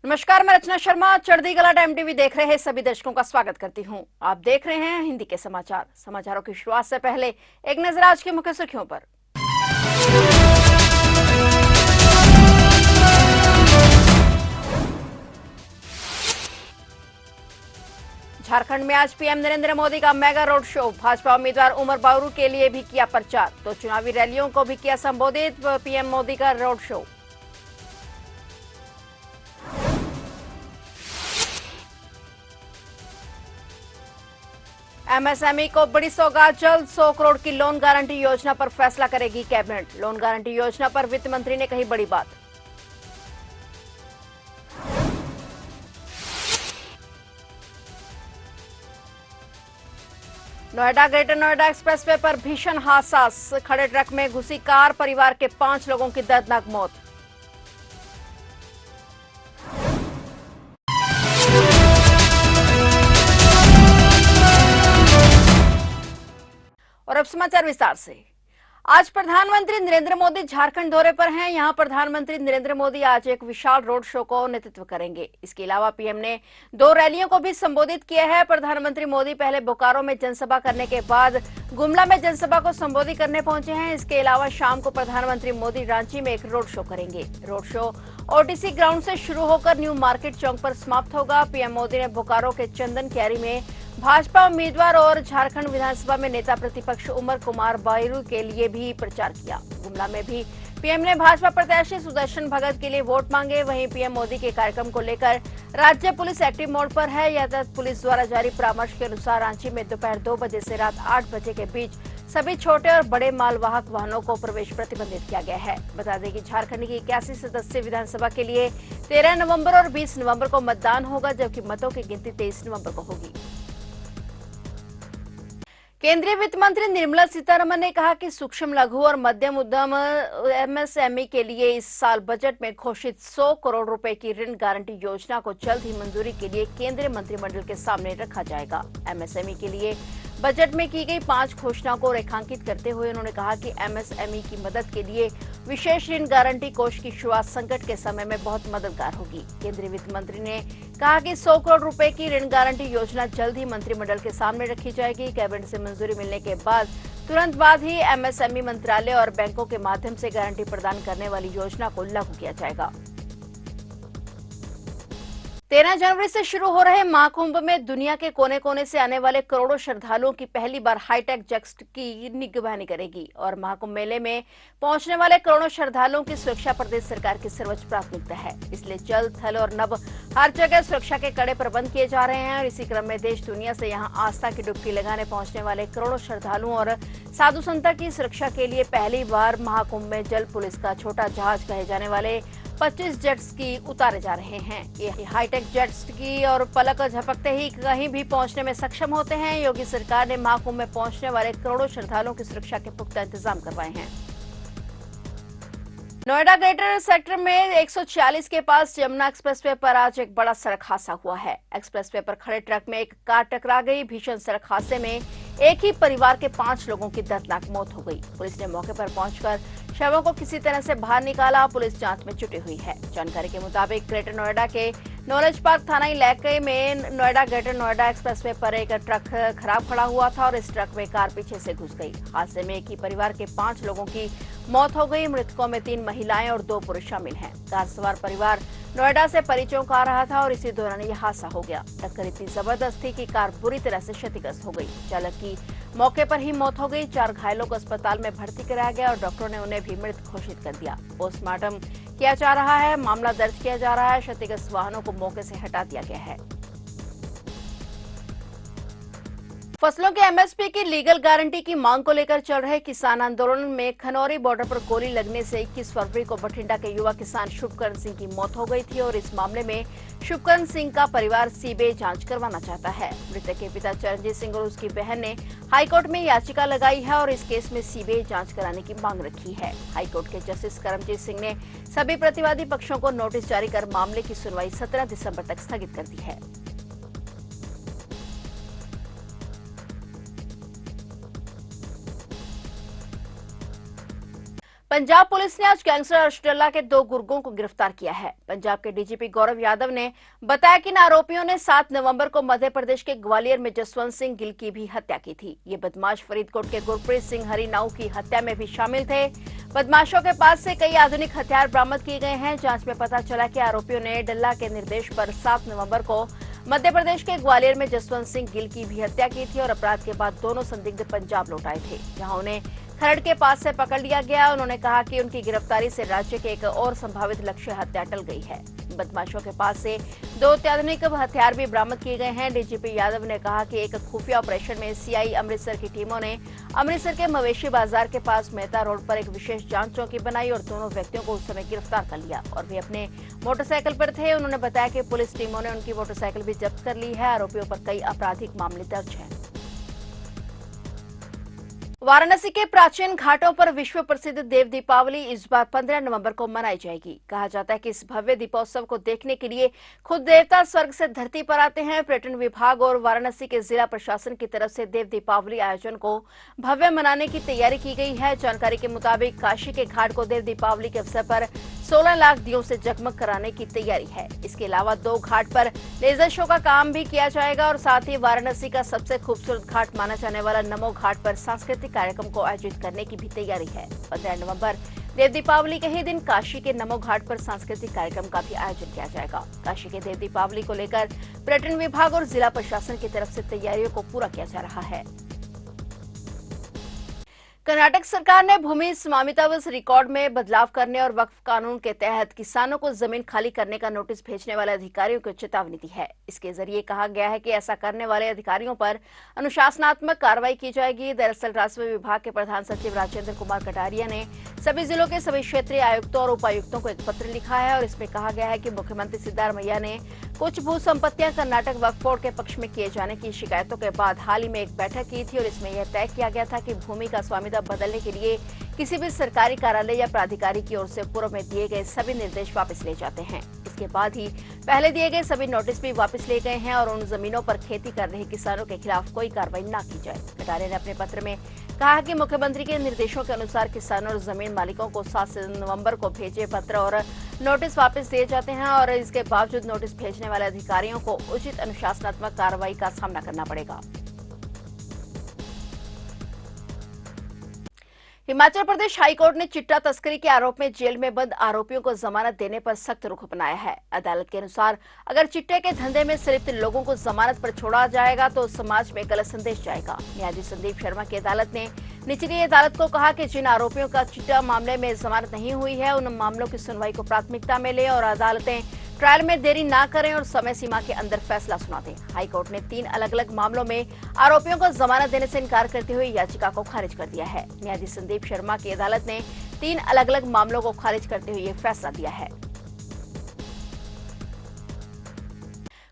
नमस्कार, मैं रचना शर्मा। चढ़ती कला टाइम टीवी देख रहे सभी दर्शकों का स्वागत करती हूं। आप देख रहे हैं हिंदी के समाचार। समाचारों की शुरुआत से पहले एक नजर आज की मुख्य सुर्खियों पर। झारखंड में आज पीएम नरेंद्र मोदी का मेगा रोड शो। भाजपा उम्मीदवार उमर बावरू के लिए भी किया प्रचार, तो चुनावी रैलियों को भी किया संबोधित पीएम मोदी का रोड शो। एमएसएमई को बड़ी सौगात, जल्द 100 करोड़ की लोन गारंटी योजना पर फैसला करेगी कैबिनेट। लोन गारंटी योजना पर वित्त मंत्री ने कही बड़ी बात। नोएडा ग्रेटर नोएडा एक्सप्रेसवे पर भीषण हादसा, खड़े ट्रक में घुसी कार, परिवार के 5 लोगों की दर्दनाक मौत। और अब समाचार विस्तार से। आज प्रधानमंत्री नरेंद्र मोदी झारखंड दौरे पर हैं। यहां प्रधानमंत्री नरेंद्र मोदी आज एक विशाल रोड शो को नेतृत्व करेंगे। इसके अलावा पीएम ने 2 रैलियों को भी संबोधित किया है। प्रधानमंत्री मोदी पहले बोकारो में जनसभा करने के बाद गुमला में जनसभा को संबोधित करने पहुंचे हैं। इसके अलावा शाम को प्रधानमंत्री मोदी रांची में एक रोड शो करेंगे। रोड शो ओटीसी ग्राउंड से शुरू होकर न्यू मार्केट चौक पर समाप्त होगा। पीएम मोदी ने बोकारो के चंदन क्यारी में भाजपा उम्मीदवार और झारखंड विधानसभा में नेता प्रतिपक्ष उमर कुमार बावरू के लिए भी प्रचार किया। गुमला में भी पीएम ने भाजपा प्रत्याशी सुदर्शन भगत के लिए वोट मांगे। वहीं पीएम मोदी के कार्यक्रम को लेकर राज्य पुलिस एक्टिव मोड पर है। यातायात पुलिस द्वारा जारी परामर्श के अनुसार रांची में दोपहर 2 बजे से रात 8 बजे के बीच सभी छोटे और बड़े मालवाहक वाहनों को प्रवेश प्रतिबंधित किया गया है। बता दें कि झारखंड की 81 सदस्यीय विधानसभा के लिए 13 नवंबर और 20 नवंबर को मतदान होगा, जबकि मतों की गिनती 23 नवंबर को होगी। केंद्रीय वित्त मंत्री निर्मला सीतारमण ने कहा कि सूक्ष्म लघु और मध्यम उद्यम एमएसएमई के लिए इस साल बजट में घोषित 100 करोड़ रुपए की ऋण गारंटी योजना को जल्द ही मंजूरी के लिए केंद्रीय मंत्रिमंडल के सामने रखा जाएगा। एमएसएमई के लिए बजट में की गई 5 घोषणाओं को रेखांकित करते हुए उन्होंने कहा कि एमएसएमई की मदद के लिए विशेष ऋण गारंटी कोष की शुरुआत संकट के समय में बहुत मददगार होगी। केंद्रीय वित्त मंत्री ने कहा कि 100 करोड़ रुपए की ऋण गारंटी योजना जल्द ही मंत्रिमंडल के सामने रखी जाएगी। कैबिनेट से मंजूरी मिलने के बाद तुरंत बाद ही एमएसएमई मंत्रालय और बैंकों के माध्यम से गारंटी प्रदान करने वाली योजना को लागू किया जाएगा। 13 जनवरी से शुरू हो रहे महाकुंभ में दुनिया के कोने कोने से आने वाले करोड़ों श्रद्धालुओं की पहली बार हाईटेक जेट्स की निगरानी करेगी और महाकुंभ मेले में पहुंचने वाले करोड़ों श्रद्धालुओं की सुरक्षा प्रदेश सरकार की सर्वोच्च प्राथमिकता है। इसलिए जल, थल और नभ हर जगह सुरक्षा के कड़े प्रबंध किए जा रहे हैं और इसी क्रम में देश दुनिया से यहां आस्था की डुबकी लगाने पहुंचने वाले करोड़ों श्रद्धालुओं और साधु संतों की सुरक्षा के लिए पहली बार महाकुंभ में जल पुलिस का छोटा जहाज कहे जाने वाले 25 जेट्स की उतारे जा रहे हैं। ये हाईटेक जेट्स की और पलक झपकते ही कहीं भी पहुंचने में सक्षम होते हैं। योगी सरकार ने महाकुंभ में पहुंचने वाले करोड़ों श्रद्धालुओं की सुरक्षा के पुख्ता इंतजाम करवाए हैं। नोएडा ग्रेटर सेक्टर में 146 के पास यमुना एक्सप्रेसवे पर आज एक बड़ा सड़क हादसा हुआ है। एक्सप्रेसवे पर खड़े ट्रक में एक कार टकरा गई। भीषण सड़क हादसे में एक ही परिवार के 5 लोगों की दर्दनाक मौत हो गई। पुलिस ने मौके पर पहुंचकर शवों को किसी तरह से बाहर निकाला। पुलिस जांच में जुटी हुई है। जानकारी के मुताबिक ग्रेटर नोएडा के नॉलेज पार्क थाना इलाके में नोएडा ग्रेटर नोएडा एक्सप्रेसवे पर एक ट्रक खराब खड़ा हुआ था और इस ट्रक में कार पीछे से घुस गई। हादसे में एक ही परिवार के 5 लोगों की मौत हो गई। मृतकों में 3 महिलाएं और 2 पुरुष शामिल हैं। कार सवार परिवार नोएडा से परिचयों को आ रहा था और इसी दौरान यह हादसा हो गया। टक्कर इतनी जबरदस्त थी कि कार बुरी तरह से क्षतिग्रस्त हो गई। चालक की मौके पर ही मौत हो गई। 4 घायलों को अस्पताल में भर्ती कराया गया और डॉक्टरों ने उन्हें भी मृत घोषित कर दिया। पोस्टमार्टम किया जा रहा है, मामला दर्ज किया जा रहा है। क्षतिग्रस्त वाहनों को मौके से हटा दिया गया है। फसलों के एमएसपी की लीगल गारंटी की मांग को लेकर चल रहे किसान आंदोलन में खनौरी बॉर्डर पर गोली लगने से 21 फरवरी को बठिंडा के युवा किसान शुभकरण सिंह की मौत हो गई थी और इस मामले में शुभकरण सिंह का परिवार सीबीआई जांच करवाना चाहता है। मृतक के पिता चरणजीत सिंह और उसकी बहन ने हाईकोर्ट में याचिका लगाई है और इस केस में सीबीआई जांच कराने की मांग रखी है। हाईकोर्ट के जस्टिस करमजीत सिंह ने सभी प्रतिवादी पक्षों को नोटिस जारी कर मामले की सुनवाई 17 दिसंबर तक स्थगित कर दी है। पंजाब पुलिस ने आज गैंगस्टर अशडल्ला के 2 गुर्गों को गिरफ्तार किया है। पंजाब के डीजीपी गौरव यादव ने बताया कि इन आरोपियों ने 7 नवंबर को मध्य प्रदेश के ग्वालियर में जसवंत सिंह गिल की भी हत्या की थी। ये बदमाश फरीदकोट के गुरप्रीत सिंह हरिनाऊ की हत्या में भी शामिल थे। बदमाशों के पास से कई आधुनिक हथियार बरामद किए गए हैं। जांच में पता चला कि आरोपियों ने डल्ला के निर्देश पर 7 नवंबर को मध्य प्रदेश के ग्वालियर में जसवंत सिंह गिल की भी हत्या की थी और अपराध के बाद दोनों संदिग्ध पंजाब लौट आए थे, जहां उन्हें खरड़ के पास से पकड़ लिया गया। उन्होंने कहा कि उनकी गिरफ्तारी से राज्य के एक और संभावित लक्ष्य हत्या टल गई है। बदमाशों के पास से 2 अत्याधुनिक हथियार भी बरामद किए गए हैं। डीजीपी यादव ने कहा कि एक खुफिया ऑपरेशन में सीआई अमृतसर की टीमों ने अमृतसर के मवेशी बाजार के पास मेहता रोड पर एक विशेष जांच चौकी बनाई और दोनों व्यक्तियों को उस समय गिरफ्तार कर लिया और वे अपने मोटरसाइकिल पर थे। उन्होंने बताया कि पुलिस टीमों ने उनकी मोटरसाइकिल भी जब्त कर ली है। आरोपियों पर कई आपराधिक मामले दर्ज हैं। वाराणसी के प्राचीन घाटों पर विश्व प्रसिद्ध देव दीपावली इस बार 15 नवंबर को मनाई जाएगी। कहा जाता है कि इस भव्य दीपोत्सव को देखने के लिए खुद देवता स्वर्ग से धरती पर आते हैं। पर्यटन विभाग और वाराणसी के जिला प्रशासन की तरफ से देव दीपावली आयोजन को भव्य मनाने की तैयारी की गई है। जानकारी के मुताबिक काशी के घाट को देव दीपावली के अवसर पर 16 लाख दियों से जगमग कराने की तैयारी है। इसके अलावा 2 घाट पर लेजर शो का काम भी किया जाएगा और साथ ही वाराणसी का सबसे खूबसूरत घाट माना जाने वाला नमो घाट पर सांस्कृतिक कार्यक्रम को आयोजित करने की भी तैयारी है। 15 नवंबर देव दीपावली के ही दिन काशी के नमो घाट पर सांस्कृतिक कार्यक्रम का भी आयोजन किया जाएगा। काशी के देव दीपावली को लेकर पर्यटन विभाग और जिला प्रशासन की तरफ से तैयारियों को पूरा किया जा रहा है। कर्नाटक सरकार ने भूमि स्वामित्व रिकॉर्ड में बदलाव करने और वक्फ कानून के तहत किसानों को जमीन खाली करने का नोटिस भेजने वाले अधिकारियों को चेतावनी दी है। इसके जरिए कहा गया है कि ऐसा करने वाले अधिकारियों पर अनुशासनात्मक कार्रवाई की जाएगी। दरअसल राजस्व विभाग के प्रधान सचिव राजेंद्र कुमार कटारिया ने सभी जिलों के सभी क्षेत्रीय आयुक्तों और उपायुक्तों को एक पत्र लिखा है और इसमें कहा गया है कि मुख्यमंत्री सिद्धारमैया ने कुछ भू संपत्तियां कर्नाटक वक्फ बोर्ड के पक्ष में किए जाने की शिकायतों के बाद हाल ही में एक बैठक की थी और इसमें यह तय किया गया था कि भूमि का स्वामित्व बदलने के लिए किसी भी सरकारी कार्यालय या प्राधिकारी की ओर से पूर्व में दिए गए सभी निर्देश वापस ले जाते हैं। इसके बाद ही पहले दिए गए सभी नोटिस भी वापस ले गए हैं और उन जमीनों पर खेती कर रहे किसानों के खिलाफ कोई कार्रवाई न की जाए। कटारिया ने अपने पत्र में कहा कि मुख्यमंत्री के निर्देशों के अनुसार किसानों और जमीन मालिकों को 7 नवंबर को भेजे पत्र और नोटिस वापस दिए जाते हैं और इसके बावजूद नोटिस भेजने वाले अधिकारियों को उचित अनुशासनात्मक कार्रवाई का सामना करना पड़ेगा। हिमाचल प्रदेश हाईकोर्ट ने चिट्टा तस्करी के आरोप में जेल में बंद आरोपियों को जमानत देने पर सख्त रुख अपनाया है। अदालत के अनुसार अगर चिट्टे के धंधे में संलिप्त लोगों को जमानत पर छोड़ा जाएगा तो समाज में गलत संदेश जाएगा। न्यायाधीश संदीप शर्मा की अदालत ने निचली अदालत को कहा कि जिन आरोपियों का चिट्टा मामले में जमानत नहीं हुई है उन मामलों की सुनवाई को प्राथमिकता में ले और अदालतें ट्रायल में देरी ना करें और समय सीमा के अंदर फैसला सुना दें। हाईकोर्ट ने 3 अलग-अलग मामलों में आरोपियों को जमानत देने से इनकार करते हुए याचिका को खारिज कर दिया है। न्यायाधीश संदीप शर्मा की अदालत ने 3 अलग-अलग मामलों को खारिज करते हुए ये फैसला दिया है।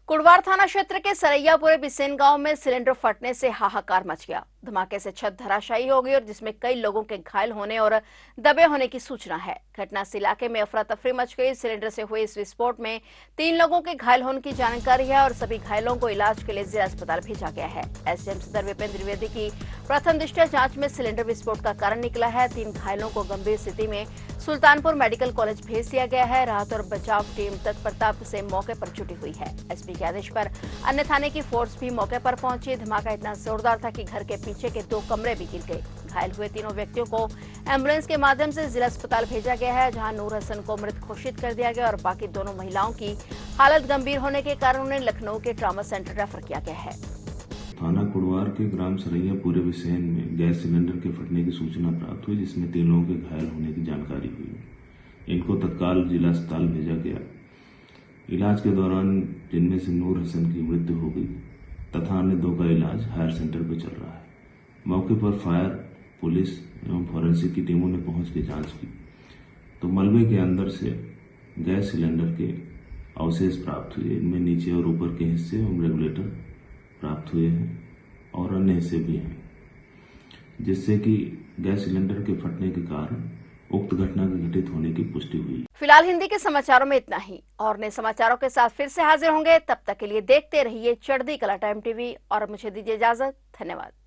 कुड़वार थाना क्षेत्र के सरैयापुरे बिसेन गांव में सिलेंडर फटने से हाहाकार मच गया। धमाके से छत धराशायी हो गई और जिसमें कई लोगों के घायल होने और दबे होने की सूचना है। घटना से इलाके में अफरा तफरी मच गई। सिलेंडर से हुए इस विस्फोट में 3 लोगों के घायल होने की जानकारी है और सभी घायलों को इलाज के लिए जिला अस्पताल भेजा गया है। एसडीएम सदर विपेंद्र द्विवेदी की प्रथम दृष्टया जांच में सिलेंडर विस्फोट का कारण निकला है। 3 घायलों को गंभीर स्थिति में सुल्तानपुर मेडिकल कॉलेज भेज दिया गया है। राहत और बचाव टीम तत्परता से मौके पर जुटी हुई है। एसपी के आदेश पर अन्य थाने की फोर्स भी मौके पर पहुंची। धमाका इतना जोरदार था कि घर के पीछे के 2 कमरे भी गिर गए। घायल हुए तीनों व्यक्तियों को एम्बुलेंस के माध्यम से जिला अस्पताल भेजा गया है, जहां नूर हसन को मृत घोषित कर दिया गया और बाकी दोनों महिलाओं की हालत गंभीर होने के कारण उन्हें लखनऊ के ट्रॉमा सेंटर रेफर किया गया है। थाना कुड़वार के ग्राम सरैयापुरे बिसेन में गैस सिलेंडर के फटने की सूचना प्राप्त हुई, जिसमें 3 लोगों के घायल होने की जानकारी हुई। इनको तत्काल जिला अस्पताल भेजा गया। इलाज के दौरान जिनमें से नूर हसन की मृत्यु हो गई तथा अन्य 2 का इलाज हायर सेंटर पर चल रहा है। मौके पर फायर, पुलिस एवं फॉरेंसिक की टीमों ने पहुंच के जांच की तो मलबे के अंदर से गैस सिलेंडर के अवशेष प्राप्त हुए। इनमें नीचे और ऊपर के हिस्से एवं रेगुलेटर प्राप्त हुए हैं और अन्य हिस्से भी हैं, जिससे कि गैस सिलेंडर के फटने के कारण उक्त घटना के घटित होने की पुष्टि हुई। फिलहाल हिंदी के समाचारों में इतना ही और नए समाचारों के साथ फिर से हाजिर होंगे। तब तक के लिए देखते रहिए चढ़ती कला टाइम टीवी और मुझे दीजिए इजाजत। धन्यवाद।